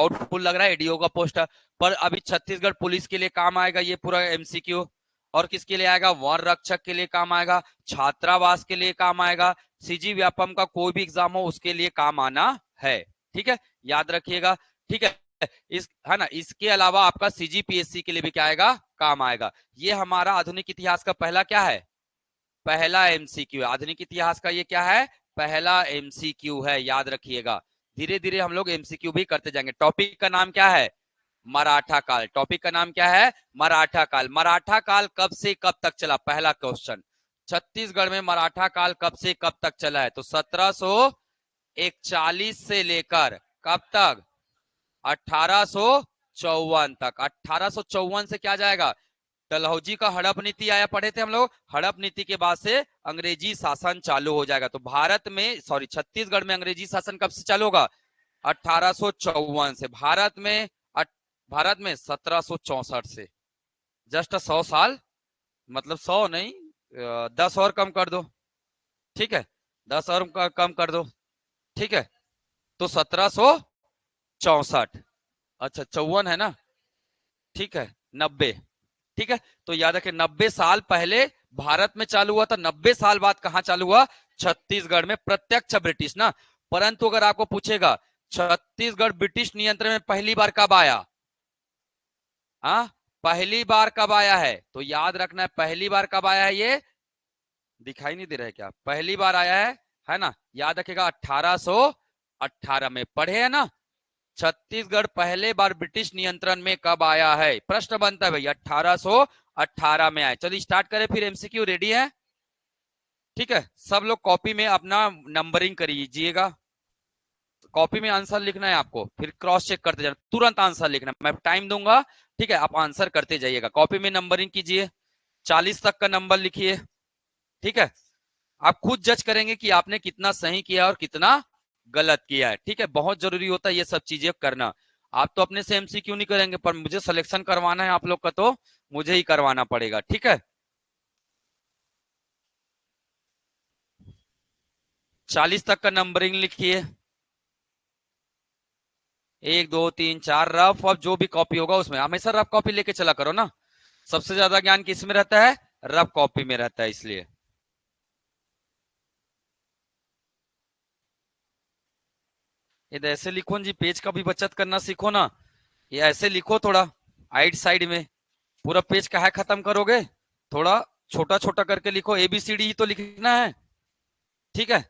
Doubtful लग रहा है एडीओ का पोस्ट है, पर अभी छत्तीसगढ़ पुलिस के लिए काम आएगा ये पूरा एमसीक्यू। और किसके लिए आएगा? वन रक्षक के लिए काम आएगा, छात्रावास के लिए काम आएगा, सीजी व्यापम का कोई भी एग्जाम हो उसके लिए काम आना है। ठीक है, याद रखिएगा। ठीक है, इस है ना, इसके अलावा आपका सीजीपीएससी के लिए भी क्या आएगा? काम आएगा। ये हमारा आधुनिक इतिहास का पहला क्या है? पहला एमसीक्यू। आधुनिक इतिहास का ये क्या है? पहला एमसीक्यू है, याद रखिएगा। धीरे धीरे हम लोग एमसीक्यू भी करते जाएंगे। टॉपिक का नाम क्या है? मराठा काल। टॉपिक का नाम क्या है? मराठा काल। मराठा काल कब से कब तक चला? पहला क्वेश्चन, छत्तीसगढ़ में मराठा काल कब से कब तक चला है? तो 1741 से लेकर कब तक? 1854 तक। 1854 से क्या जाएगा? डलहौजी का हड़प नीति आया, पढ़े थे हम लोग। हड़प नीति के बाद से अंग्रेजी शासन चालू हो जाएगा। तो भारत में, सॉरी, छत्तीसगढ़ में अंग्रेजी शासन कब से चालू होगा? 1854 से। भारत में 1764 से। जस्ट 100 साल, मतलब 100 नहीं, 10 और कम कर दो। ठीक है, 10 और कम कर दो। ठीक है, तो 1764। अच्छा 54 है ना? ठीक है, 90। ठीक है, तो याद रखें 90 साल पहले भारत में चालू हुआ था, 90 साल बाद कहां चालू हुआ? छत्तीसगढ़ में। प्रत्यक्ष ब्रिटिश ना। परंतु अगर आपको पूछेगा छत्तीसगढ़ ब्रिटिश नियंत्रण में पहली बार कब आया? हाँ, पहली बार कब आया है? तो याद रखना है पहली बार कब आया है। ये दिखाई नहीं दे रहा है क्या? पहली बार आया है ना? याद रखेगा 1818 में। पढ़े है ना? छत्तीसगढ़ पहले बार ब्रिटिश नियंत्रण में कब आया है? प्रश्न बनता है भाई, 1818 में आया। चलिए स्टार्ट करें फिर। एमसीक्यू रेडी है? ठीक है, सब लोग कॉपी में अपना नंबरिंग करिएगा। कॉपी में आंसर लिखना है आपको, फिर क्रॉस चेक करते जाना, तुरंत आंसर लिखना। मैं टाइम दूंगा, ठीक है, आप आंसर करते जाइएगा। कॉपी में नंबरिंग कीजिए, 40 तक का नंबर लिखिए। ठीक है, आप खुद जज करेंगे कि आपने कितना सही किया और कितना गलत किया है। ठीक है, बहुत जरूरी होता है ये सब चीजें करना। आप तो अपने से एमसीक्यू नहीं करेंगे, पर मुझे सिलेक्शन करवाना है आप लोग का, तो मुझे ही करवाना पड़ेगा। ठीक है, 40 तक का नंबरिंग लिखिए। 1 2 3 4 रफ। अब जो भी कॉपी होगा उसमें हमेशा रफ कॉपी लेके चला करो ना। सबसे ज्यादा ज्ञान किस में रहता है? रफ कॉपी में रहता है, इसलिए। ये ऐसे लिखो जी, पेज का भी बचत करना सीखो ना। ये ऐसे लिखो थोड़ा आइट साइड में। पूरा पेज काहे खत्म करोगे? थोड़ा छोटा छोटा करके लिखो। एबीसीडी ही तो लिखना है। ठीक है,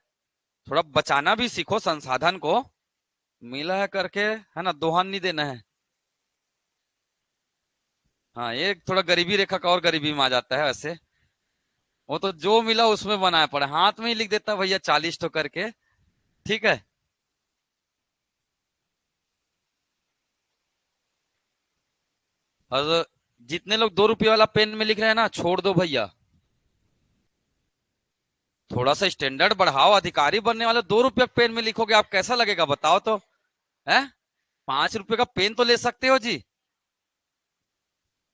थोड़ा बचाना भी सीखो संसाधन को। मिला है करके, है ना, दोहन नहीं देना है। हाँ, ये थोड़ा गरीबी रेखा का और गरीबी में आ जाता है वैसे। वो तो जो मिला उसमें बनाया पड़ा, हाथ में ही लिख देता भैया 40 तो करके। ठीक है, और जितने लोग 2 रुपये वाला पेन में लिख रहे हैं ना, छोड़ दो भैया। थोड़ा सा स्टैंडर्ड बढ़ाओ। अधिकारी बनने वाले 2 रुपये पेन में लिखोगे, आप कैसा लगेगा बताओ तो? है, 5 रुपए का पेन तो ले सकते हो जी।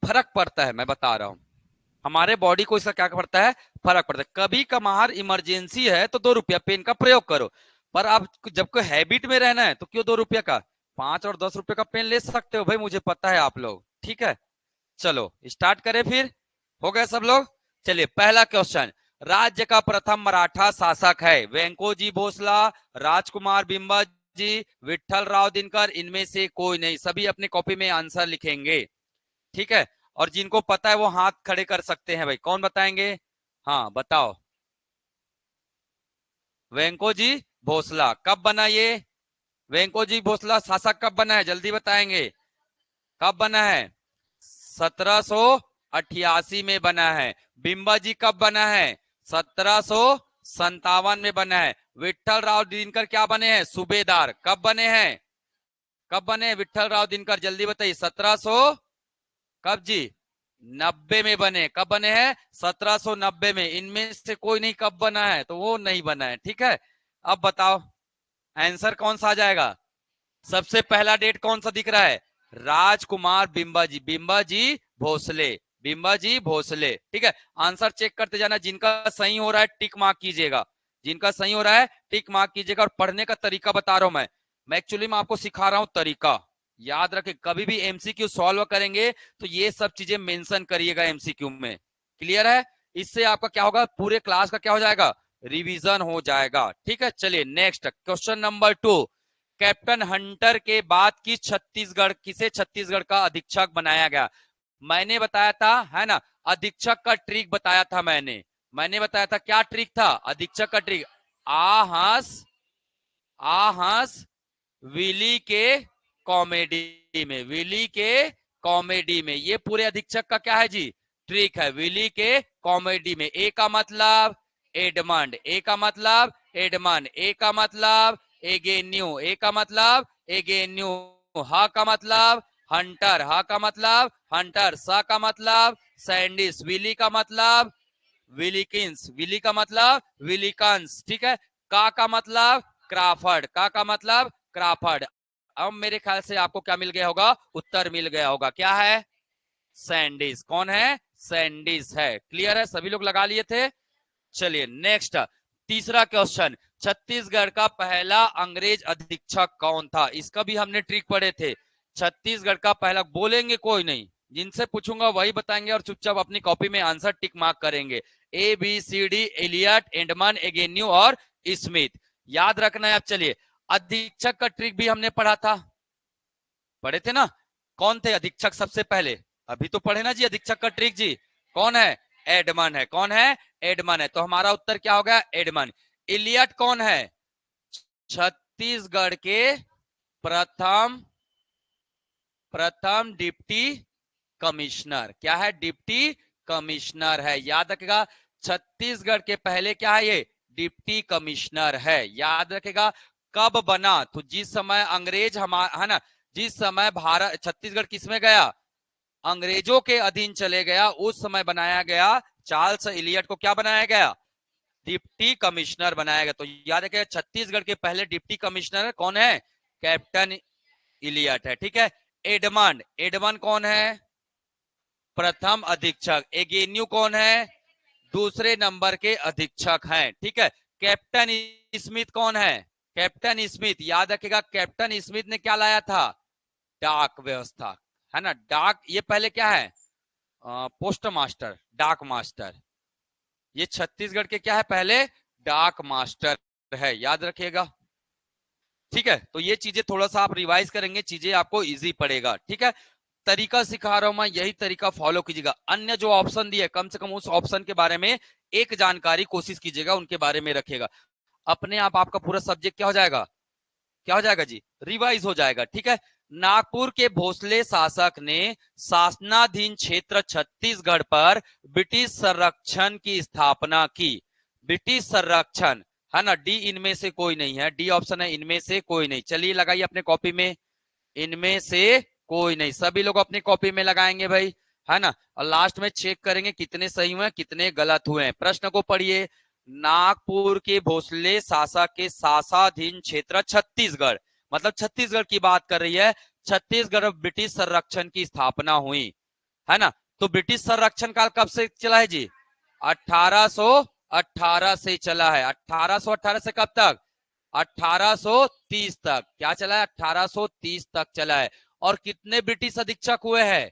फर्क पड़ता है, मैं बता रहा हूं। हमारे बॉडी को इसका क्या पड़ता है? फर्क पड़ता है। कभी कभार इमरजेंसी है तो 2 रुपया पेन का प्रयोग करो, पर आप जब कोई हैबिट में रहना है तो क्यों 2 रुपया का? 5 और 10 रुपए का पेन ले सकते हो भाई, मुझे पता है आप लोग। ठीक है, चलो स्टार्ट करें फिर। हो गए सब लोग? चलिए पहला क्वेश्चन। राज्य का प्रथम मराठा शासक है? वेंकोजी भोसला, राजकुमार बिंबा जी, विठल राव दिनकर, इनमें से कोई नहीं। सभी अपनी कॉपी में आंसर लिखेंगे। ठीक है, और जिनको पता है वो हाथ खड़े कर सकते हैं भाई। कौन बताएंगे? हाँ बताओ। वेंकोजी भोसला कब बना ये? वेंकोजी भोसला शासक कब बना है? जल्दी बताएंगे। कब बना है? 1788 में बना है। बिंबा जी कब बना है? 1757 में बना है। विठल राव दिनकर क्या बने हैं? सूबेदार। कब बने हैं? कब बने हैं विठल राव दिनकर? जल्दी बताइए। 1700 कब जी? 90 में बने। कब बने हैं? 1790 में। इनमें से कोई नहीं कब बना है, तो वो नहीं बना है। ठीक है, अब बताओ आंसर कौन सा आ जाएगा? सबसे पहला डेट कौन सा दिख रहा है? राजकुमार बिंबा जी, बिंबा जी भोसले, बिंबा जी भोसले। ठीक है, आंसर चेक करते जाना। जिनका सही हो रहा है टिक मार्क कीजिएगा, जिनका सही हो रहा है टिक मार्क कीजिएगा। और पढ़ने का तरीका बता रहा हूं मैं एक्चुअली में आपको सिखा रहा हूं तरीका। याद रखें, कभी भी एमसीक्यू सॉल्व करेंगे तो ये सब चीजें मेंशन करिएगा एमसीक्यू में। क्लियर है? इससे आपका क्या होगा, पूरे क्लास का क्या हो जाएगा, रिवीजन हो जाएगा। ठीक है, चलिए next question number 2। Captain Hunter के बाद किसे छत्तीसगढ़ का अधीक्षक बनाया गया? मैंने बताया था, है ना, अधीक्षक का ट्रिक बताया था मैंने बताया था, क्या ट्रिक था अधीक्षक का ट्रिक? आहस आहस विली के कॉमेडी में, विली के कॉमेडी में, ये पूरे अधीक्षक का क्या है जी, ट्रिक है, विली के कॉमेडी में। ए का मतलब एडमंड, ए का मतलब एडमंड, ए का मतलब एगेन्यू, ए का मतलब एगेन्यू, ह का मतलब हंटर, ह का मतलब हंटर, स का मतलब सैंडिस, विली का मतलब विलिकिंस, विली का मतलब विलिकंस। ठीक है, का मतलब क्राफर्ड, का मतलब क्राफर्ड। अब मेरे ख्याल से आपको क्या मिल गया होगा, उत्तर मिल गया होगा, क्या है, सैंडिस। कौन है, सैंडिस है। क्लियर है, सभी लोग लगा लिए थे। चलिए नेक्स्ट, तीसरा क्वेश्चन, छत्तीसगढ़ का पहला अंग्रेज अधीक्षक कौन था? इसका भी हमने ट्रिक पढ़े थे। छत्तीसगढ़ का पहला, बोलेंगे कोई नहीं, जिनसे पूछूंगा वही बताएंगे और चुपचाप अपनी कॉपी में आंसर टिक मार्क करेंगे। A B C D, Elliot, एंडमन, एगेन्यू और स्मिथ, याद रखना है। अब चलिए, अधीक्षक का ट्रिक भी हमने पढ़ा था, पढ़े थे ना? कौन थे अधीक्षक सबसे पहले? अभी तो पढ़े ना जी अधीक्षक का ट्रिक जी। कौन है, एडमन है। कौन है, एडमन है। तो हमारा उत्तर क्या हो गया, एडमन। इलियट कौन है, छत्तीसगढ़ के प्रथम प्रथम डिप्टी कमिश्नर। क्या है, डिप्टी कमिश्नर है, याद रखेगा। छत्तीसगढ़ के पहले क्या है, ये डिप्टी कमिश्नर है, याद रखेगा। कब बना, तो जिस समय अंग्रेज है ना, जिस समय भारत छत्तीसगढ़ किसमें गया, अंग्रेजों के अधीन चले गया, उस समय बनाया गया। चार्ल्स इलियट को क्या बनाया गया, डिप्टी कमिश्नर बनाया गया। तो याद रखिएगा, छत्तीसगढ़ के पहले डिप्टी कमिश्नर कौन है, कैप्टन इलियट है। ठीक है, एडमंड, एडमंड कौन है, प्रथम अधीक्षक। एगेन्यू कौन है, दूसरे नंबर के अधीक्षक हैं। ठीक है, कैप्टन स्मिथ कौन है, कैप्टन स्मिथ, याद रखेगा, कैप्टन स्मिथ ने क्या लाया था, डाक व्यवस्था, है ना, डाक। ये पहले क्या है, पोस्ट मास्टर, डाक मास्टर। ये छत्तीसगढ़ के क्या है, पहले डाक मास्टर है, याद रखिएगा। ठीक है, तो ये चीजें थोड़ा सा आप रिवाइज करेंगे, चीजें आपको इजी पड़ेगा। ठीक है, तरीका सिखा रहा हूं मैं, यही तरीका फॉलो कीजिएगा। अन्य जो ऑप्शन दिए, कम से कम उस ऑप्शन के बारे में एक जानकारी कोशिश कीजिएगा, उनके बारे में रखिएगा। अपने आप आपका पूरा सब्जेक्ट क्या हो जाएगा, क्या हो जाएगा जी, रिवाइज हो जाएगा। ठीक है, नागपुर के भोसले शासक ने शासनाधीन क्षेत्र छत्तीसगढ़ पर ब्रिटिश संरक्षण की स्थापना की। ब्रिटिश संरक्षण, है ना, डी इनमें से कोई नहीं है, डी ऑप्शन है इनमें से कोई नहीं। चलिए लगाइए अपने कॉपी में, इनमें से कोई नहीं, सभी लोग अपनी कॉपी में लगाएंगे भाई, है ना, और लास्ट में चेक करेंगे कितने सही हुए कितने गलत हुए हैं। प्रश्न को पढ़िए, नागपुर के भोसले शासक के शासनाधीन क्षेत्र छत्तीसगढ़, मतलब छत्तीसगढ़ की बात कर रही है, छत्तीसगढ़ ब्रिटिश संरक्षण की स्थापना हुई, है ना। तो ब्रिटिश संरक्षण काल कब से चला है जी, 1818 से चला है। 1818 से कब तक, 1830 तक। क्या चला है, 1830 तक चला है। और कितने ब्रिटिश अधीक्षक हुए हैं,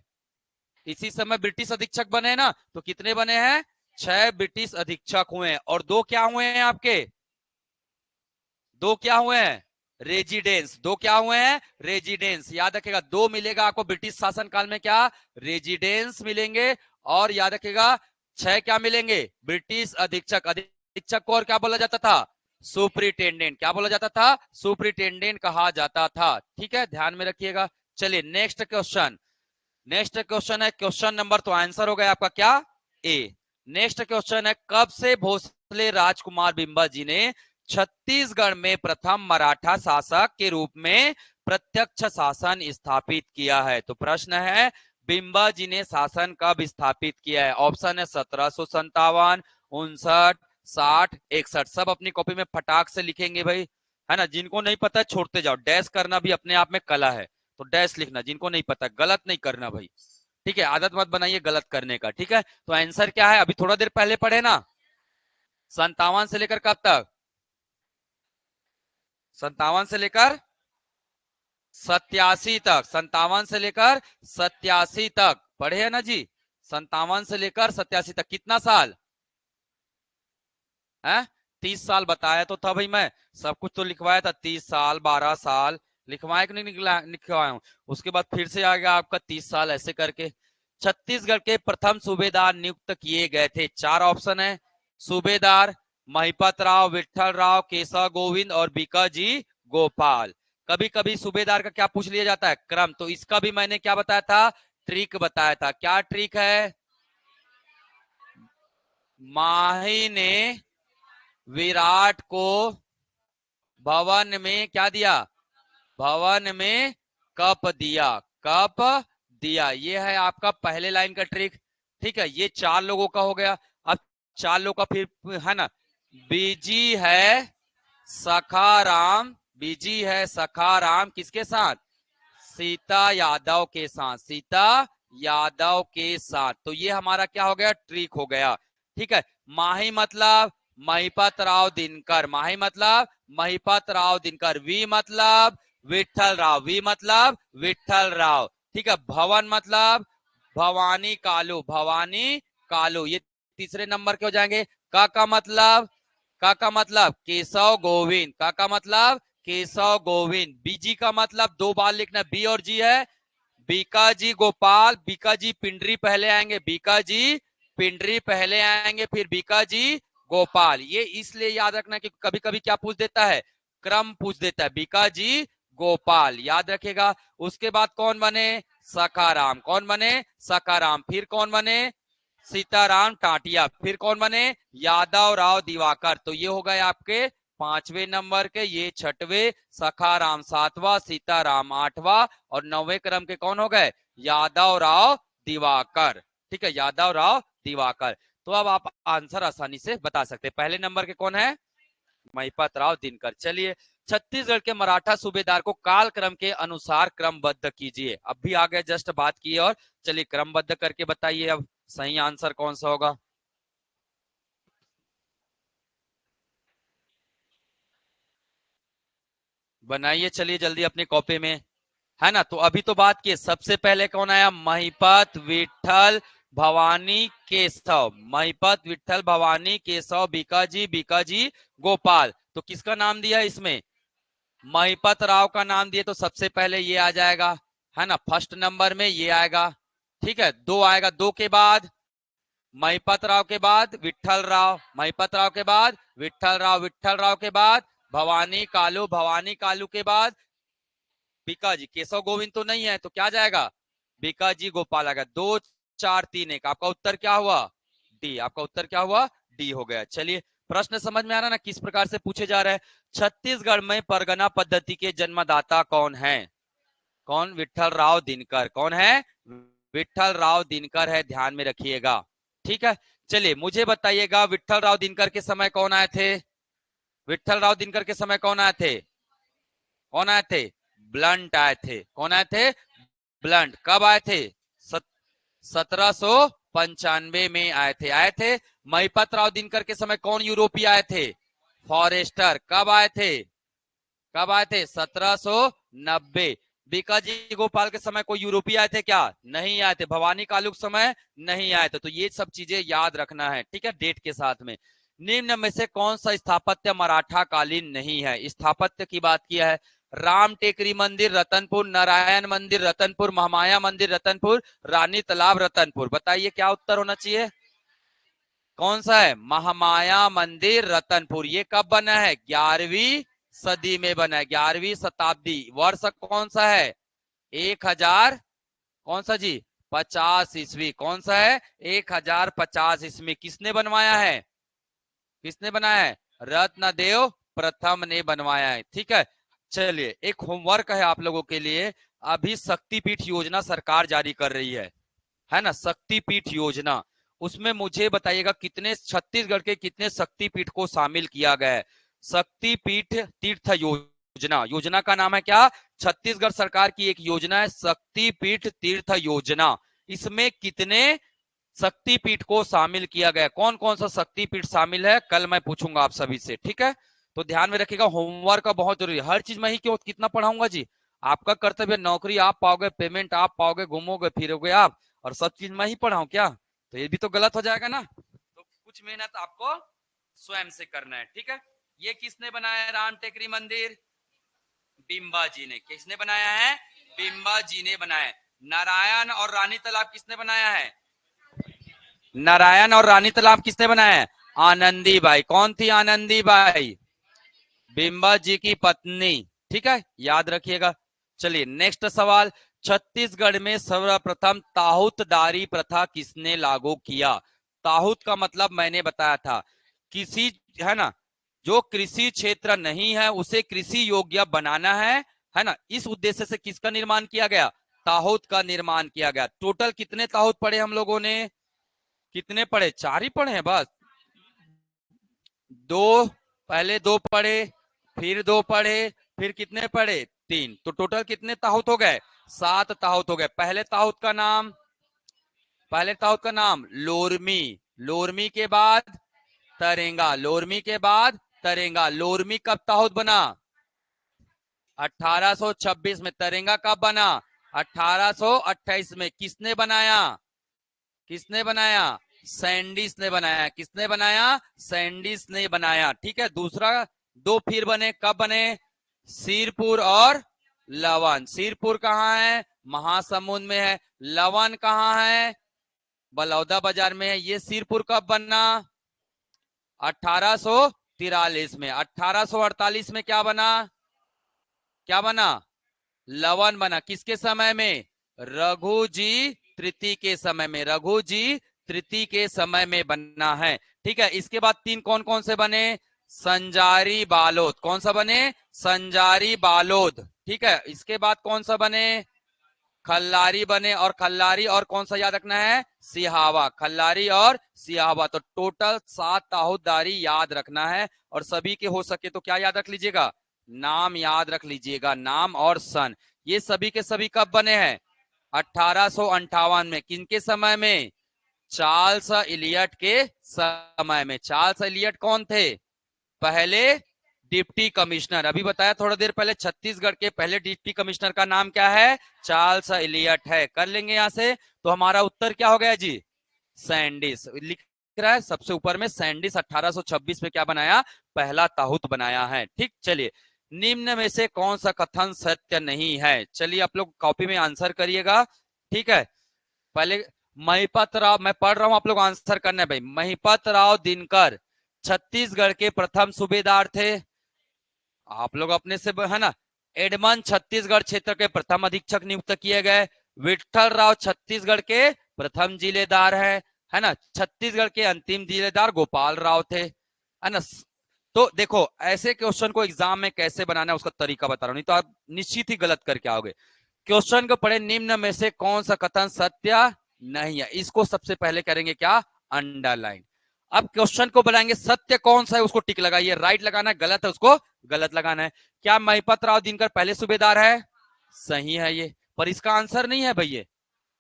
इसी समय ब्रिटिश अधीक्षक बने ना, तो कितने बने हैं, 6 ब्रिटिश अधीक्षक हुए हैं। और 2 क्या हुए हैं आपके, 2 क्या हुए हैं, रेजिडेंस, 2 क्या हुए हैं, रेजिडेंस, याद रखेगा। 2 मिलेगा आपको ब्रिटिश शासन काल में, क्या, रेजिडेंस मिलेंगे। और याद रखेगा 6 क्या मिलेंगे, ब्रिटिश अधीक्षक। अधीक्षक को और क्या बोला जाता था, सुप्रिटेंडेंट, क्या बोला जाता था, सुप्रिटेंडेंट कहा जाता था। ठीक है, ध्यान में रखिएगा। चलिए नेक्स्ट क्वेश्चन, नेक्स्ट क्वेश्चन है क्वेश्चन नंबर, तो आंसर हो गया आपका क्या, ए। नेक्स्ट क्वेश्चन है, कब से भोसले राजकुमार बिंबा जी ने छत्तीसगढ़ में प्रथम मराठा शासक के रूप में प्रत्यक्ष शासन स्थापित किया है? तो प्रश्न है, बिंबा जी ने शासन कब स्थापित किया है? ऑप्शन है 1757, 59, 60, 61। सब अपनी कॉपी में फटाक से लिखेंगे भाई, है ना। जिनको नहीं पता छोड़ते जाओ, डैश करना भी अपने आप में कला है, तो डैश लिखना, जिनको नहीं पता गलत नहीं करना भाई। ठीक है, आदत मत बनाइए गलत करने का। ठीक है, तो आंसर क्या है, अभी थोड़ा देर पहले पढ़े ना, 57 से लेकर कब तक, 57 से लेकर 87 तक, 57 से लेकर 87 तक पढ़े है ना जी। 57 से लेकर 87 तक कितना साल है? 30 साल बताया तो था भाई, मैं सब कुछ तो लिखवाया था, 30 साल 12 साल लिखवाया कि नहीं लिखवाया हूं। उसके बाद फिर से आ गया आपका 30 साल ऐसे करके। छत्तीसगढ़ के प्रथम सूबेदार नियुक्त किए गए थे, चार ऑप्शन है। सूबेदार महिपत राव, विठल राव, केशव गोविंद और बीकाजी गोपाल। कभी कभी सूबेदार का क्या पूछ लिया जाता है, क्रम, तो इसका भी मैंने क्या बताया था, ट्रिक बताया था। क्या ट्रिक है? माही ने विराट को भवन में क्या दिया, भवन में कप दिया, कप दिया। ये है आपका पहले लाइन का ट्रिक। ठीक है, ये चार लोगों का हो गया। अब चार लोगों का फिर है ना, बीजी है सखाराम, बीजी है सखाराम किसके साथ, सीता यादव के साथ, सीता यादव के साथ। तो ये हमारा क्या हो गया, ट्रिक हो गया। ठीक है, माही मतलब महिपत राव दिनकर, माही मतलब महिपत राव दिनकर, वी मतलब विठल राव, वी मतलब विठल राव। ठीक है, भवन मतलब भवानी कालू, भवानी कालू, ये तीसरे नंबर के हो जाएंगे। का मतलब, का मतलब केशव गोविंद, का मतलब केशव गोविंद। बीजी का मतलब दो बार लिखना, बी और जी है, बीकाजी गोपाल, बीकाजी पिंडरी पहले आएंगे, बीकाजी पिंडरी पहले आएंगे, फिर बीकाजी गोपाल। ये इसलिए याद रखना कि कभी कभी क्या पूछ देता है, क्रम पूछ देता है, बीकाजी गोपाल याद रखेगा। उसके बाद कौन बने, सखाराम, कौन बने, सखाराम। फिर कौन बने, सीताराम टाटिया। फिर कौन बने, यादव राव दिवाकर। तो ये हो गए आपके पांचवें नंबर के, ये छठवें, सखाराम सातवां, सीताराम आठवां, और नौवें क्रम के कौन हो गए, यादव राव दिवाकर। ठीक है, यादव राव दिवाकर। तो अब आप आंसर आसानी से बता सकते हैं। पहले नंबर के कौन है, महिपत राव दिनकर। चलिए, छत्तीसगढ़ के मराठा सूबेदार को काल क्रम के अनुसार क्रमबद्ध कीजिए। अब भी आ गए, जस्ट बात की, और चलिए क्रमबद्ध करके बताइए अब सही आंसर कौन सा होगा। बनाइए चलिए जल्दी अपनी कॉपी में, है ना। तो अभी तो बात की, सबसे पहले कौन आया, महिपत विठल भवानी केशव, महिपत विठल भवानी केशव, बीकाजी, बीकाजी गोपाल। तो किसका नाम दिया इसमें, महिपत राव का नाम दिए, तो सबसे पहले ये आ जाएगा, है ना, फर्स्ट नंबर में ये आएगा। ठीक है, दो आएगा, दो के बाद महिपत राव के बाद विठल राव, महिपत राव के बाद विठल राव, विठल राव के बाद भवानी कालू, भवानी कालू के बाद बीकाजी, केशव गोविंद तो नहीं है, तो क्या जाएगा, बीकाजी गोपाल आएगा। दो चार तीन एक, आपका उत्तर क्या हुआ, डी। आपका उत्तर क्या हुआ, डी हो गया। चलिए, प्रश्न समझ में आ रहा ना किस प्रकार से पूछे जा रहे हैं। छत्तीसगढ़ में परगना पद्धति के जन्मदाता कौन है, कौन, विठल राव दिनकर। कौन है, विठल राव दिनकर है, ध्यान में रखिएगा। ठीक है, चलिए मुझे बताइएगा, विठल राव दिनकर के समय कौन आए थे, विठल राव दिनकर के समय कौन आए थे, कौन आए थे, ब्लंट आए थे। कौन आए थे, ब्लंट। कब आए थे, 1795 में आए थे, आए थे। महिपत राव दिनकर के समय कौन यूरोपीय आए थे, फॉरेस्टर। कब आए थे, कब आए थे, 1790। बीकाजी गोपाल के समय कोई यूरोपीय आए थे क्या, नहीं आए थे। भवानी कालू के समय नहीं आए थे। तो ये सब चीजें याद रखना है, ठीक है, डेट के साथ में। निम्न में से कौन सा स्थापत्य मराठा कालीन नहीं है, स्थापत्य की बात किया है, राम टेकरी मंदिर रतनपुर, नारायण मंदिर रतनपुर, महामाया मंदिर रतनपुर, रानी तालाब रतनपुर। बताइए क्या उत्तर होना चाहिए, कौन सा है, महामाया मंदिर रतनपुर। ये कब बना है, 11वीं सदी में बना है, 11वीं शताब्दी। वर्ष कौन सा है, 1000, कौन सा जी, 50 ईस्वी। कौन सा है, 1050 ईस्वी। किसने बनवाया है, किसने बनाया है, रत्नदेव प्रथम ने बनवाया है। ठीक है, चलिए एक होमवर्क है आप लोगों के लिए। अभी शक्तिपीठ योजना सरकार जारी कर रही है ना, शक्तिपीठ योजना। उसमें मुझे बताइएगा कितने, छत्तीसगढ़ के कितने शक्तिपीठ को शामिल किया गया है। शक्तिपीठ तीर्थ योजना, योजना का नाम है क्या, छत्तीसगढ़ सरकार की एक योजना है शक्तिपीठ तीर्थ योजना। इसमें कितने शक्तिपीठ को शामिल किया गया, कौन कौन सा शक्तिपीठ शामिल है, कल मैं पूछूंगा आप सभी से। ठीक है, तो ध्यान में रखिएगा, होमवर्क का बहुत जरूरी है। हर चीज मैं ही क्यों कितना पढ़ाऊंगा जी, आपका कर्तव्य नौकरी आप पाओगे, पेमेंट आप पाओगे, घूमोगे फिरोगे आप, और सब चीज मैं ही पढ़ाऊं क्या? तो ये भी तो गलत हो जाएगा ना। तो कुछ मेहनत आपको स्वयं से करना है, ठीक है। ये किसने बनाया है राम टेकरी मंदिर? बिम्बा जी ने। किसने बनाया है? बिम्बा जी ने बनाया है। नारायण और रानी तालाब किसने बनाया है? नारायण और रानी तालाब किसने बनाया है? आनंदी बाई। कौन थी आनंदी बाई? बिम्बा जी की पत्नी, ठीक है, याद रखिएगा। चलिए नेक्स्ट सवाल, छत्तीसगढ़ में सर्वप्रथम ताहूतदारी प्रथा किसने लागू किया? ताहूत का मतलब मैंने बताया था, किसी, है ना, जो कृषि क्षेत्र नहीं है उसे कृषि योग्य बनाना है ना, इस उद्देश्य से किसका निर्माण किया गया? ताहूत का निर्माण किया गया। टोटल कितने ताहूत पढ़े हम लोगों ने? कितने पढ़े? 4 ही पढ़े हैं बस। दो, पहले 2 पढ़े, फिर 2 पढ़े, फिर कितने पढ़े? 3। तो टोटल कितने ताहूत हो गए? 7 ताहूत हो गए। पहले ताहूत का नाम, पहले ताहूत का नाम लोरमी। लोरमी के बाद तरेंगा। लोरमी के बाद तरेंगा। लोरमी कब ताहूत बना? 1826 में। तरेंगा कब बना? 1828 में। किसने बनाया? किसने बनाया? सैंडिस ने बनाया। किसने बनाया? सैंडिस ने बनाया, ठीक है। दूसरा, 2 फिर बने, कब बने? सिरपुर और लवन। सिरपुर कहाँ है? महासमुंद में है। लवन कहाँ है? बलौदा बाजार में है। ये सिरपुर कब बना? 1843 में। 1848 में क्या बना? क्या बना? लवन बना। किसके समय में? रघु जी तृतीय के समय में। रघु जी तृतीय के समय में बना है, ठीक है। इसके बाद 3 कौन कौन से बने? संजारी बालोद। कौन सा बने? संजारी बालोद, ठीक है। इसके बाद कौन सा बने? खल्लारी बने। और खल्लारी और कौन सा याद रखना है? सिहावा। खल्लारी और सिहावा। तो टोटल 7 ताहूतदारी याद रखना है। और सभी के हो सके तो क्या याद रख लीजिएगा? नाम याद रख लीजिएगा, नाम और सन। ये सभी के सभी कब बने हैं? 1858 में। किनके समय में? चार्ल्स इलियट के समय में। चार्ल्स इलियट कौन थे? पहले डिप्टी कमिश्नर। अभी बताया थोड़ा देर पहले, छत्तीसगढ़ के पहले डिप्टी कमिश्नर का नाम क्या है? चार्ल्स इलियट है। कर लेंगे यहां से। तो हमारा उत्तर क्या हो गया जी? सैंडिस। लिख रहा है सबसे ऊपर में, सैंडिस 1826 में क्या बनाया? पहला ताहूत बनाया है, ठीक। चलिए, निम्न में से कौन सा कथन सत्य नहीं है? चलिए आप लोग कॉपी में आंसर करिएगा, ठीक है। पहले महिपत राव, मैं पढ़ रहा हूं, आप लोग आंसर करना है भाई। महिपत राव दिनकर छत्तीसगढ़ के प्रथम सूबेदार थे। आप लोग अपने से, है ना। एडमंड छत्तीसगढ़ क्षेत्र के प्रथम अधीक्षक नियुक्त किए गए। विठल राव छत्तीसगढ़ के प्रथम जिलेदार है ना। छत्तीसगढ़ के अंतिम जिलेदार गोपाल राव थे, है ना। तो देखो, ऐसे क्वेश्चन को एग्जाम में कैसे बनाना है उसका तरीका बता रहा हूं, नहीं तो आप निश्चित ही गलत करके आओगे। क्वेश्चन को पढ़े, निम्न में से कौन सा कथन सत्य नहीं है? इसको सबसे पहले करेंगे क्या? अंडरलाइन। अब क्वेश्चन को बनाएंगे, सत्य कौन सा है उसको टिक लगाइए, राइट लगाना है, गलत है उसको गलत लगाना है। क्या महिपत राव दिनकर पहले सूबेदार है? सही है ये, पर इसका आंसर नहीं है भैया,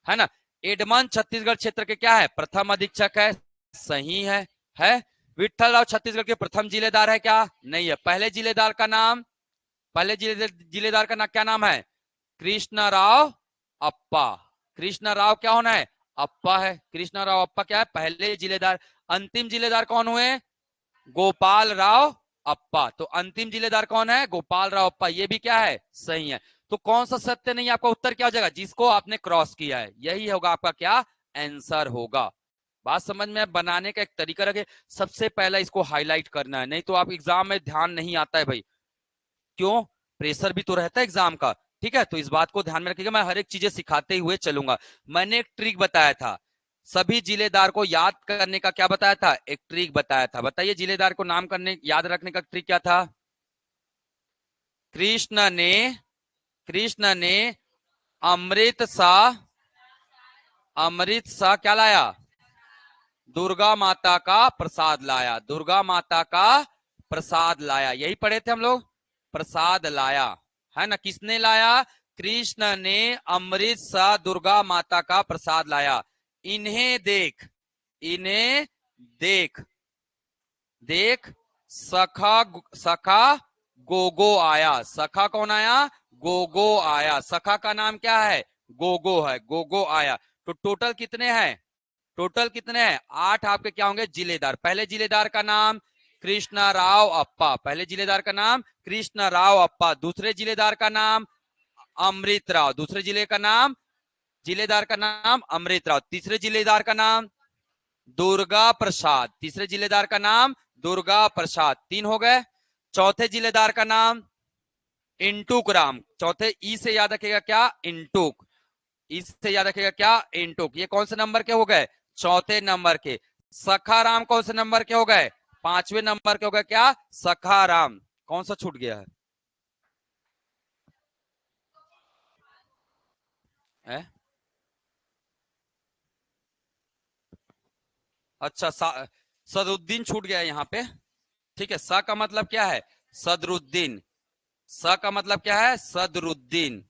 है ना। एडमंड छत्तीसगढ़ क्षेत्र के क्या है? प्रथम अधीक्षक है, सही है। विठल राव छत्तीसगढ़ के प्रथम जिलेदार है क्या? नहीं है। पहले जिलेदार का नाम, पहले जिलेदार का नाम क्या नाम है? कृष्ण राव अप्पा। कृष्ण राव क्या होना है? अप्पा है। कृष्ण राव अप्पा क्या है? पहले जिलेदार। अंतिम जिलेदार कौन हुए? गोपाल राव अप्पा। तो अंतिम जिलेदार कौन है? गोपाल राव अप्पा। ये भी क्या है? सही है। तो कौन सा सत्य नहीं है? आपका उत्तर क्या हो जाएगा? जिसको आपने क्रॉस किया है, यही होगा आपका क्या आंसर होगा। बात समझ में? बनाने का एक तरीका रखे, सबसे पहला इसको हाईलाइट करना है, नहीं तो आप एग्जाम में ध्यान नहीं आता है भाई। क्यों? प्रेशर भी तो रहता है एग्जाम का, ठीक है। तो इस बात को ध्यान में रखिएगा, मैं हर एक चीजें सिखाते हुए चलूंगा। मैंने एक ट्रिक बताया था, सभी जिलेदार को याद करने का। क्या बताया था? एक ट्रिक बताया था। बताइए, जिलेदार को नाम करने, याद रखने का ट्रिक क्या था? कृष्ण ने, कृष्ण ने अमृत सा, अमृत सा क्या लाया? दुर्गा माता का प्रसाद लाया। दुर्गा माता का प्रसाद लाया, यही पढ़े थे हम लोग। प्रसाद लाया, है ना। किसने लाया? कृष्ण ने अमृत सा दुर्गा माता का प्रसाद लाया। इन्हें देख, इन्हें देख, देख सखा, सखा गोगो आया। सखा कौन आया? गोगो आया। सखा का नाम क्या है? गोगो है, गोगो आया। तो टोटल कितने हैं? टोटल कितने हैं? 8 आपके क्या होंगे? जिलेदार। पहले जिलेदार का नाम कृष्ण राव अप्पा, पहले जिलेदार का नाम कृष्ण राव अप्पा। दूसरे जिलेदार का नाम अमृत राव, दूसरे जिलेदार का नाम अमृत राव। तीसरे जिलेदार का नाम दुर्गा प्रसाद, तीसरे जिलेदार का नाम दुर्गा प्रसाद। 3 हो गए। चौथे जिलेदार का नाम इंटुक राम। चौथे ई से याद रखेगा क्या? इंटुक। ई से याद रखेगा क्या? इंटुक। ये कौन से नंबर के हो गए? चौथे नंबर के। सखा राम कौन से नंबर के हो गए? 5वें नंबर के हो गए। क्या? सखा राम। कौन सा छूट गया है? अच्छा, सदरुद्दीन छूट गया यहाँ पे। ठीक है, स का मतलब क्या है? सदरुद्दीन। स का मतलब क्या है? सदरुद्दीन।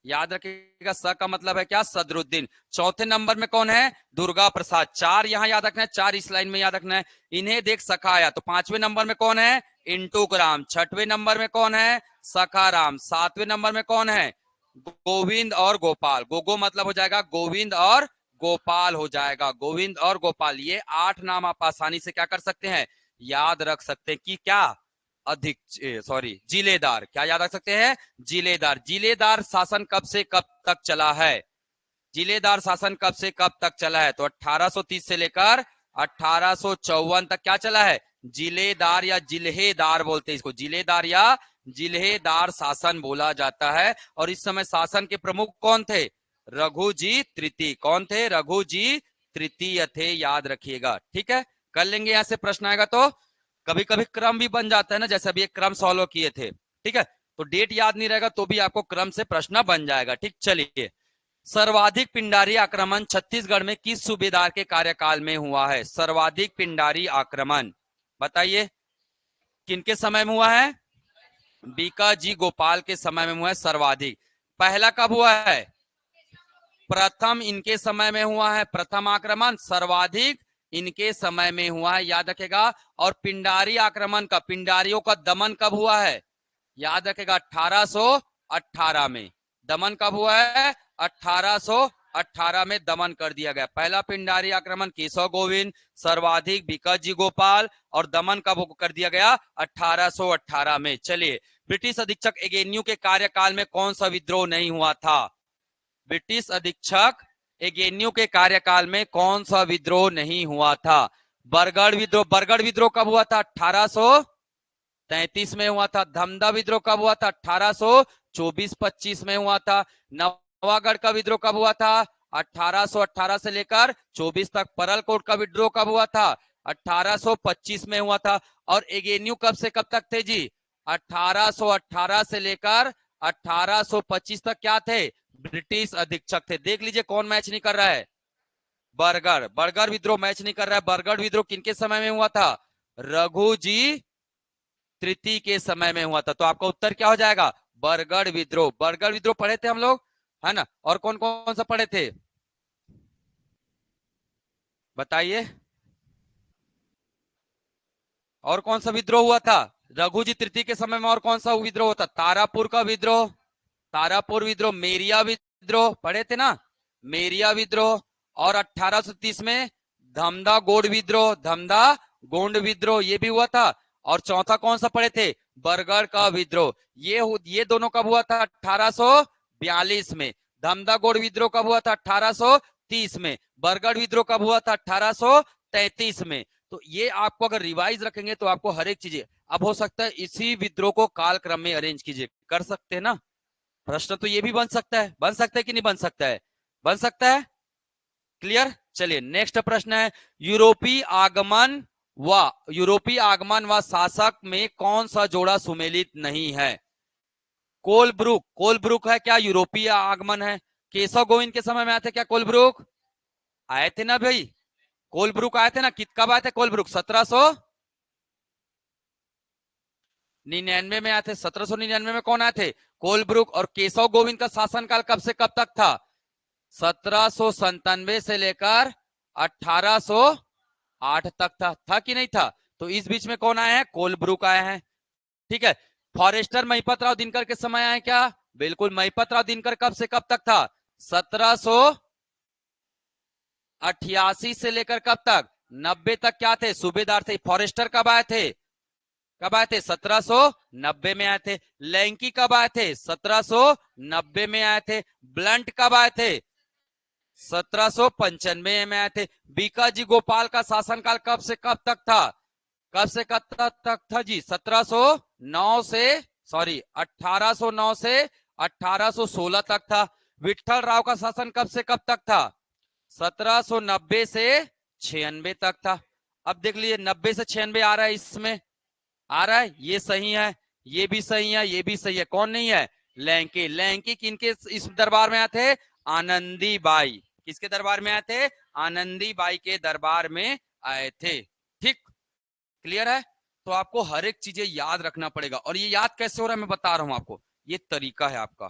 याद रखिएगा, स का मतलब है क्या? सदरुद्दीन। चौथे नंबर में कौन है? दुर्गा प्रसाद। 4 यहाँ याद रखना है, 4 इस लाइन में याद रखना है। इन्हें देख सखा आया। तो 5वें नंबर में कौन है? इंटुक राम। 6वें नंबर में कौन है? सखा राम। 7वें नंबर में कौन है? गोविंद और गोपाल। गोगो मतलब हो जाएगा गोविंद और गोपाल हो जाएगा, गोविंद और गोपाल। ये 8 नाम आप आसानी से क्या कर सकते हैं? याद रख सकते हैं। कि क्या? अधिक, सॉरी, जिलेदार। क्या याद रख सकते हैं? जिलेदार। जिलेदार शासन कब से कब तक चला है? जिलेदार शासन कब से कब तक चला है? तो 1830 से लेकर 1854 तक क्या चला है? जिलेदार या जिल्हेदार बोलते हैं इसको, जिलेदार या जिल्हेदार शासन बोला जाता है। और इस समय शासन के प्रमुख कौन थे? रघुजी तृतीय। कौन थे? रघुजी तृतीय थे, याद रखिएगा। ठीक है, कर लेंगे। यहां से प्रश्न आएगा तो कभी कभी क्रम भी बन जाता है ना, जैसे अभी एक क्रम सॉल्व किए थे। ठीक है, तो डेट याद नहीं रहेगा तो भी आपको क्रम से प्रश्न बन जाएगा। ठीक, चलिए। सर्वाधिक पिंडारी आक्रमण छत्तीसगढ़ में किस सूबेदार के कार्यकाल में हुआ है? सर्वाधिक पिंडारी आक्रमण बताइए किनके समय में हुआ है? बीकाजी गोपाल के समय में हुआ है सर्वाधिक। पहला कब हुआ है? प्रथम इनके समय में हुआ है, प्रथम आक्रमण। सर्वाधिक इनके समय में हुआ है, याद रखेगा। और पिंडारी आक्रमण का, पिंडारियों का दमन कब हुआ है? याद रखेगा 1818 में। दमन कब हुआ है? 1818 में दमन कर दिया गया। पहला पिंडारी आक्रमण केशव गोविंद, सर्वाधिक बीकाजी गोपाल, और दमन कब कर दिया गया? 1818 में। चलिए, ब्रिटिश अधीक्षक एगेन्यू के कार्यकाल में कौन सा विद्रोह नहीं हुआ था? ब्रिटिश अधीक्षक एगेन्यू के कार्यकाल में कौन सा विद्रोह नहीं हुआ था? बरगढ़ विद्रोह। बरगढ़ विद्रोह कब हुआ था? 1833 में हुआ था। धमदा विद्रोह कब हुआ था? 1824-25 में हुआ था। नवागढ़ का विद्रोह कब हुआ था? 1818 से लेकर 24 तक। परलकोट का विद्रोह कब हुआ था? 1825 में हुआ था। और एगेन्यू कब से कब तक थे जी? 1818 से लेकर 1825 तक क्या थे? ब्रिटिश अधीक्षक थे। देख लीजिए कौन मैच नहीं कर रहा है? बरगढ़। बरगढ़ विद्रोह मैच नहीं कर रहा है। बरगढ़ विद्रोह किनके समय में हुआ था? रघुजी तृतीय के समय में हुआ था। तो आपका उत्तर क्या हो जाएगा? बरगढ़ विद्रोह। बरगढ़ विद्रोह पढ़े थे हम लोग, है ना? और कौन कौन सा पढ़े थे बताइए? और कौन सा विद्रोह हुआ था रघुजी तृतीय के समय में? और कौन सा विद्रोह होता? तारापुर का विद्रोह, तारापुर विद्रोह। मेरिया विद्रोह पढ़े थे ना? मेरिया विद्रोह। और 1830 में धमदा गोंड विद्रोह, धमदा गोंड विद्रोह ये भी हुआ था। और चौथा कौन सा पढ़े थे? बरगढ़ का विद्रोह। ये दोनों कब हुआ था? 1842 में। धमदा गोंड विद्रोह कब हुआ था? 1830 में। बरगढ़ विद्रोह कब हुआ था? 1833 में। तो ये आपको अगर रिवाइज रखेंगे तो आपको हर एक चीजें, अब हो सकता है इसी विद्रोह को कालक्रम में अरेंज कीजिए, कर सकते हैं ना? प्रश्न तो ये भी बन सकता है, बन सकता है कि नहीं बन सकता है? बन सकता है। क्लियर। चलिए, नेक्स्ट प्रश्न है, यूरोपीय आगमन यूरोपीय आगमन व शासक में कौन सा जोड़ा सुमेलित नहीं है? कोलब्रुक। कोलब्रुक है क्या यूरोपीय आगमन है? केशव गोविंद के समय में आए थे क्या कोलब्रुक? आए थे ना भाई? कोलब्रुक आए थे ना? कब आए थे कोलब्रुक? 1799 में आए थे। 1799 में कौन आए थे? कोलब्रुक। और केशव गोविंद का शासनकाल कब से कब तक था? 1797 से लेकर 1808 तक था कि नहीं था? तो इस बीच में कौन आए हैं? कोलब्रुक आए हैं। ठीक है। फॉरेस्टर महिपत राव दिनकर के समय आए क्या? बिल्कुल। महिपत राव दिनकर कब से कब तक था? 1788 से लेकर कब तक? 90 तक क्या थे? सूबेदार थे। फॉरेस्टर कब आए थे? कब आए थे? 1790 में आए थे। लैंकी कब आए थे? 1790 में आए थे। ब्लंट कब आए थे? 1795 में आए थे। बीकाजी गोपाल का शासनकाल कब से कब तक था? कब से कब तक था जी? 1709 से, सॉरी 1809 से 1816 तक था। विठल राव का शासन कब से कब तक था? 1790 से 96 तक था। अब देख लीजिए 90 से 96 आ रहा है, इसमें आ रहा है, ये सही है, ये भी सही है, ये भी सही है। कौन नहीं है? लैंकी। लैंकी किनके इस दरबार में आए थे? आनंदी बाई। किसके दरबार में आए थे? आनंदी बाई के दरबार में आए थे। ठीक, क्लियर है? तो आपको हर एक चीजें याद रखना पड़ेगा। और ये याद कैसे हो रहा है मैं बता रहा हूं आपको, ये तरीका है आपका।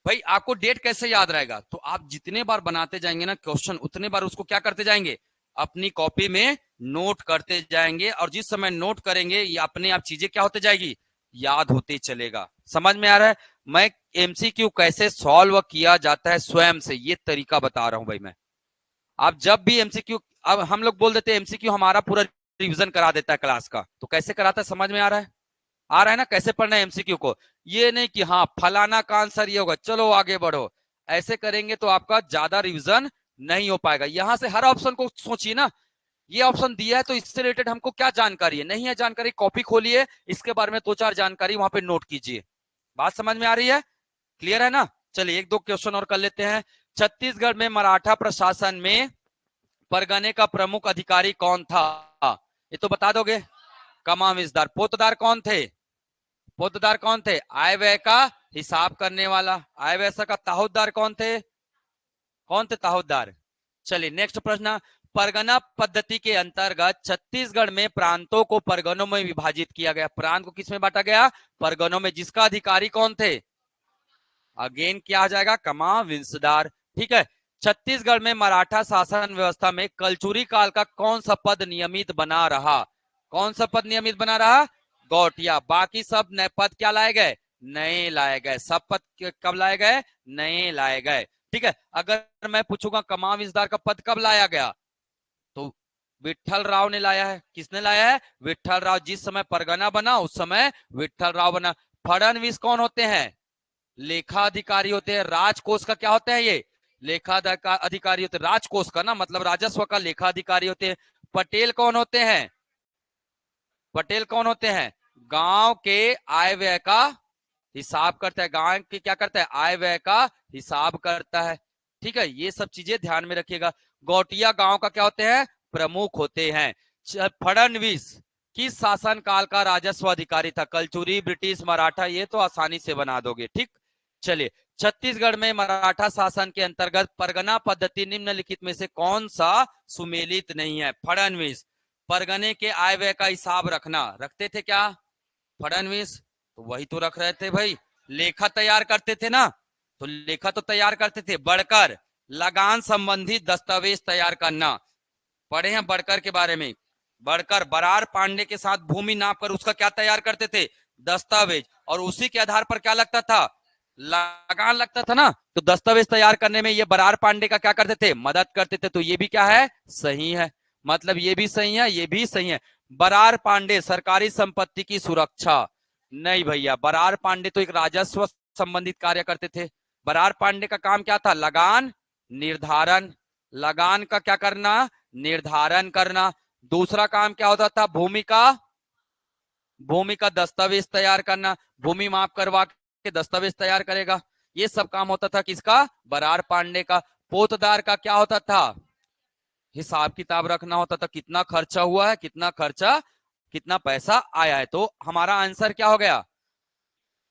भाई आपको डेट कैसे याद रहेगा? तो आप जितने बार बनाते जाएंगे ना क्वेश्चन, उतने बार उसको क्या करते जाएंगे? अपनी कॉपी में नोट करते जाएंगे। और जिस समय नोट करेंगे ये अपने आप चीजें क्या होते जाएगी? याद होते चलेगा। समझ में आ रहा है? मैं एमसीक्यू कैसे सॉल्व किया जाता है स्वयं से, ये तरीका बता रहा हूं भाई मैं। आप जब भी एमसीक्यू, अब हम लोग बोल देते हैं एमसीक्यू हमारा पूरा रिवीजन करा देता है क्लास का, तो कैसे कराता है समझ में आ रहा है? आ रहा है ना कैसे पढ़ना है एमसीक्यू को? ये नहीं कि हाँ फलाना का आंसर ये होगा चलो आगे बढ़ो, ऐसे करेंगे तो आपका ज्यादा रिवीजन नहीं हो पाएगा। यहां से हर ऑप्शन को सोचिए ना, ये ऑप्शन दिया है तो इससे रिलेटेड हमको क्या जानकारी है, नहीं है जानकारी, कॉपी खोलिए, इसके बारे में दो चार जानकारी वहां पे नोट कीजिए। बात समझ में आ रही है? क्लियर है ना? चलिए एक दो क्वेश्चन और कर लेते हैं। छत्तीसगढ़ में मराठा प्रशासन में परगने का प्रमुख अधिकारी कौन था? ये तो बता दोगे। कमाविजदार। पोतदार कौन थे? पोतदार कौन थे? आय व्यय का हिसाब करने वाला। आय व्यय का ताहुतदार कौन थे? कौन थे ताहुतदार? चलिए नेक्स्ट प्रश्न। परगना पद्धति के अंतर्गत छत्तीसगढ़ में प्रांतों को परगनों में विभाजित किया गया। प्रांत को किसमें बांटा गया? परगनों में। जिसका अधिकारी कौन थे? अगेन क्या आ जाएगा? कमाविंसदार। ठीक है। छत्तीसगढ़ में मराठा शासन व्यवस्था में कलचुरी काल का कौन सा पद नियमित बना रहा? कौन सा पद नियमित बना रहा? गौटिया। बाकी सब नए पद क्या लाए गए? नए लाए गए। सब पद कब लाए गए? नए लाए गए। ठीक है। अगर मैं पूछूंगा कमाविजदार का पद कब लाया गया, तो विठल राव ने लाया है। किसने लाया है? विठल राव। जिस समय परगना बना उस समय विठल राव बना। फडणवीस कौन होते हैं? लेखा अधिकारी होते हैं। राजकोष का क्या होते हैं? ये लेखा अधिकारी होते हैं। राजकोष का ना मतलब राजस्व का लेखा अधिकारी होते हैं। पटेल कौन होते हैं? पटेल कौन होते हैं? गांव के आय व्यय का हिसाब करता है। गांव के क्या करता है? आय व्यय का हिसाब करता है। ठीक है, ये सब चीजें ध्यान में रखिएगा। गौटिया गांव का क्या होते हैं? प्रमुख होते हैं। फडणवीस किस शासन काल का राजस्व अधिकारी था? कलचुरी, ब्रिटिश, मराठा, ये तो आसानी से बना दोगे। ठीक, चलिए। छत्तीसगढ़ में मराठा शासन के अंतर्गत परगना पद्धति निम्नलिखित में से कौन सा सुमेलित नहीं है? फडणवीस। परगने के आय व्यय का हिसाब रखना रखते थे क्या फडणवीस? तो वही तो रख रहे थे भाई। लेखा तैयार करते थे ना, तो लेखा तो तैयार करते थे। बढ़कर लगान संबंधी दस्तावेज तैयार करना, पढ़े हैं बढ़कर के बारे में। बढ़कर बरार पांडे के साथ भूमि नाप कर उसका क्या तैयार करते थे? दस्तावेज। और उसी के आधार पर क्या लगता था? लगान लगता था ना। तो दस्तावेज तैयार करने में ये बरार पांडे का क्या करते थे? मदद करते थे। तो ये भी क्या है? सही है। मतलब ये भी सही है, ये भी सही है। बरार पांडे सरकारी संपत्ति की सुरक्षा, नहीं भैया, बरार पांडे तो एक राजस्व संबंधित कार्य करते थे। बरार पांडे का काम क्या था? लगान निर्धारण। लगान का क्या करना? निर्धारण करना। दूसरा काम क्या होता था? भूमि का दस्तावेज तैयार करना। भूमि माप करवा के दस्तावेज तैयार करेगा। ये सब काम होता था किसका? बरार पांडे का। पोतदार का क्या होता था? हिसाब किताब रखना होता था, कितना खर्चा हुआ है, कितना खर्चा, कितना पैसा आया है। तो हमारा आंसर क्या हो गया?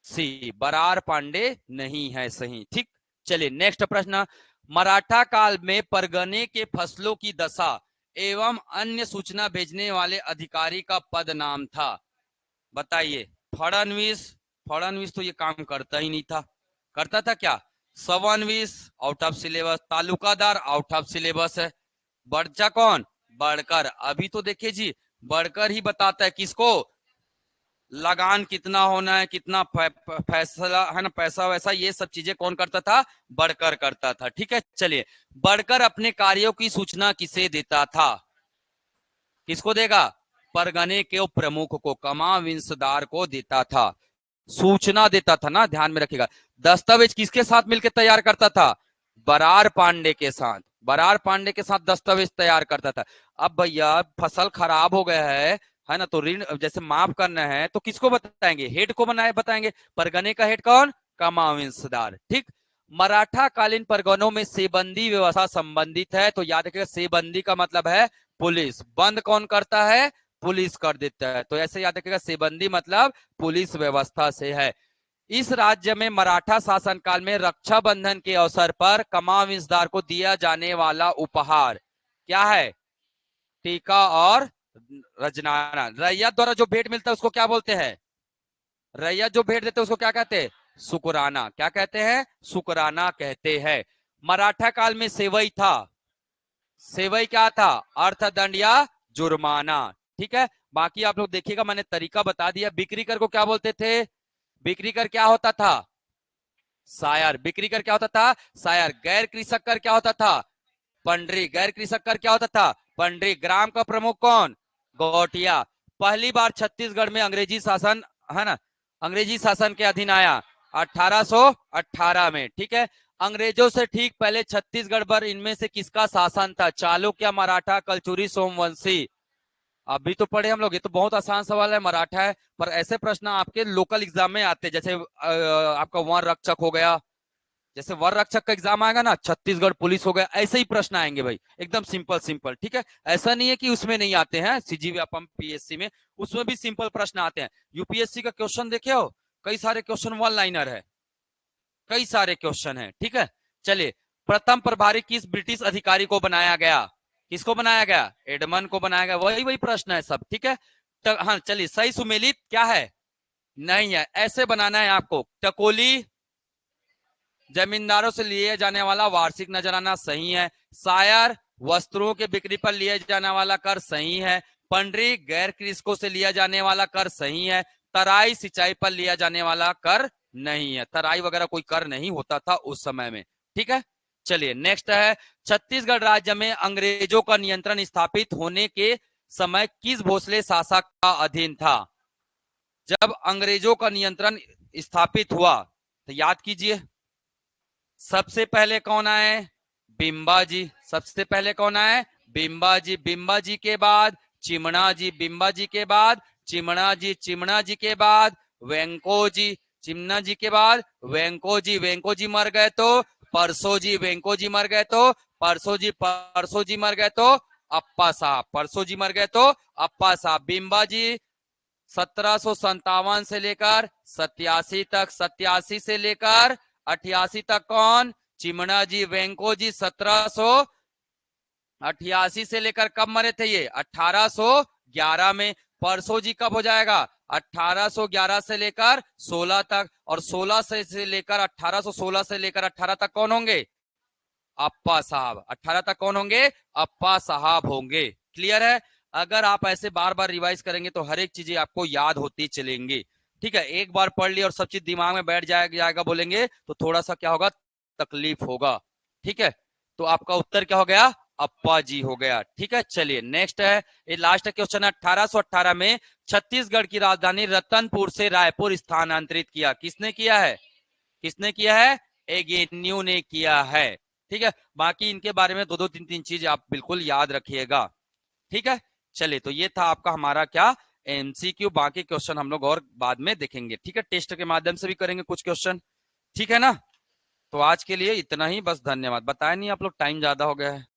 सी, बरार पांडे नहीं है सही। ठीक, चलिए नेक्स्ट प्रश्न। मराठा काल में परगने के फसलों की दशा एवं अन्य सूचना भेजने वाले अधिकारी का पद नाम था। बताइए। फडणवीस। फडणवीस तो ये काम करता ही नहीं था। करता था क्या? Fadnavis out of syllabus. तालुकादार आउट ऑफ सिलेबस है। बच्चा कौन? बढ़कर। अभी तो देखिए जी, बढ़कर ही बताता है किसको? लगान कितना होना है, कितना फैसला है ना, पैसा वैसा, ये सब चीजें कौन करता था? बढ़कर करता था। ठीक है, चलिए, बढ़कर अपने कार्यों की सूचना किसे देता था? किसको देगा? परगने के प्रमुख को, कमाविंसदार को देता था, सूचना देता था ना, ध्यान में रखिएगा। दस्तावेज किसके साथ मिलकर तैयार करता था? बरार पांडे के साथ, बरार पांडे के साथ दस्तावेज तैयार करता था। अब भैया फसल खराब हो गया है ना, तो ऋण जैसे माफ करना है तो किसको बताएंगे? हेड को बनाए बताएंगे। परगने का हेड कौन? कमाविंसदार। ठीक। मराठा कालीन परगनों में सेबंदी व्यवस्था संबंधित है, तो याद रखिएगा सेबंदी का मतलब है पुलिस, बंद कौन करता है? पुलिस कर देता है, तो ऐसे याद रखिएगा सेबंदी मतलब पुलिस व्यवस्था से है। इस राज्य में मराठा शासनकाल में रक्षाबंधन के अवसर पर कमाविंसदार को दिया जाने वाला उपहार क्या है? टीका और रजनाना। रैयत द्वारा जो भेंट मिलता है उसको क्या बोलते हैं? रैयत जो भेंट देते हैं उसको क्या कहते हैं? शुक्राना। क्या कहते हैं? शुक्राना कहते हैं। मराठा काल में सेवई था, सेवई क्या था? अर्थदंड या जुर्माना। ठीक है, बाकी आप लोग देखिएगा, मैंने तरीका बता दिया। बिक्री कर को क्या बोलते थे? बिक्री कर क्या होता था? शायर। बिक्री कर क्या होता था? शायर। गैर कृषक कर क्या होता था? पंडरी। गैर कृषक कर क्या होता था? पंडरी। ग्राम का प्रमुख कौन? गौटिया। पहली बार छत्तीसगढ़ में अंग्रेजी शासन, है ना, अंग्रेजी शासन के अधीन आया 1818 में। ठीक है, अंग्रेजों से ठीक पहले छत्तीसगढ़ पर इनमें से किसका शासन था? चालुक्य, मराठा, कलचुरी, सोमवंशी। अभी तो पढ़े हम लोग, ये तो बहुत आसान सवाल है, मराठा है, पर ऐसे प्रश्न आपके लोकल एग्जाम में आते हैं, जैसे आपका वन रक्षक हो गया, जैसे वन रक्षक का एग्जाम आएगा ना, छत्तीसगढ़ पुलिस हो गया, ऐसे ही प्रश्न आएंगे भाई, एकदम सिंपल सिंपल। ठीक है, ऐसा नहीं है कि उसमें नहीं आते हैं, सीजीव्यापम पीएससी में, उसमें भी सिंपल प्रश्न आते हैं। यूपीएससी का क्वेश्चन देखे हो, कई सारे क्वेश्चन वन लाइनर है, कई सारे क्वेश्चन है। ठीक है, चलिए, प्रथम प्रभारी किस ब्रिटिश अधिकारी को बनाया गया? किसको बनाया गया? एडमंड को बनाया गया। वही वही प्रश्न है सब। ठीक है, हाँ चलिए, सही सुमेलित क्या है? नहीं है, ऐसे बनाना है आपको। टकोली, जमींदारों से लिए जाने वाला वार्षिक नजराना, सही है। शायर, वस्त्रों के बिक्री पर लिए जाने वाला कर, सही है। पंडरी, गैर कृषकों से लिया जाने वाला कर, सही है। तराई, सिंचाई पर लिया जाने वाला कर नहीं है, तराई वगैरह कोई कर नहीं होता था उस समय में। ठीक है, चलिए नेक्स्ट है, छत्तीसगढ़ राज्य में अंग्रेजों का नियंत्रण स्थापित होने के समय किस भोसले शासक का अधीन था? जब अंग्रेजों का नियंत्रण स्थापित हुआ तो याद कीजिए, सबसे पहले कौन आए? बिम्बा जी। सबसे पहले कौन आए? बिम्बा जी। बिम्बा जी के बाद चिमणा जी। बिम्बा जी के बाद चिमणा जी। चिमणा जी के बाद वेंको जी। चिमना जी के बाद वेंको जी। वेंको जी मर गए तो परसो जी। वेंको जी मर गए तो परसो जी। परसो जी मर गए तो अप्पा साहब। परसो जी मर गए तो अप्पा साहब। बिम्बा जी 1757 से लेकर 87 तक, 87 से लेकर 88 तक कौन? चिमणा जी। वेंको जी 1788 से लेकर कब मरे थे ये? 1811 में। परसो जी कब हो जाएगा? 1811 से लेकर 16 तक, और 16 से लेकर 1816 से लेकर 18 तक कौन होंगे? अप्पा साहब। 18 तक कौन होंगे? अप्पा साहब होंगे। क्लियर है? अगर आप ऐसे बार बार रिवाइज करेंगे तो हर एक चीजें आपको याद होती चलेंगी। ठीक है, एक बार पढ़ लिया और सब चीज दिमाग में बैठ जाएगा बोलेंगे तो थोड़ा सा क्या होगा? तकलीफ होगा। ठीक है, तो आपका उत्तर क्या हो गया? अप्पा जी हो गया। ठीक है, चलिए नेक्स्ट है, ये लास्ट क्वेश्चन है। 1818 में छत्तीसगढ़ की राजधानी रतनपुर से रायपुर स्थानांतरित किया, किसने किया है? किसने किया है? एगेन्यू ने किया है। ठीक है, बाकी इनके बारे में दो दो तीन तीन चीज आप बिल्कुल याद रखिएगा। ठीक है, चलिए, तो ये था आपका हमारा क्या? एमसीक्यू। बाकी क्वेश्चन हम लोग और बाद में देखेंगे। ठीक है, टेस्ट के माध्यम से भी करेंगे कुछ क्वेश्चन। ठीक है ना, तो आज के लिए इतना ही बस, धन्यवाद। बताया नहीं आप लोग, टाइम ज्यादा हो गया है।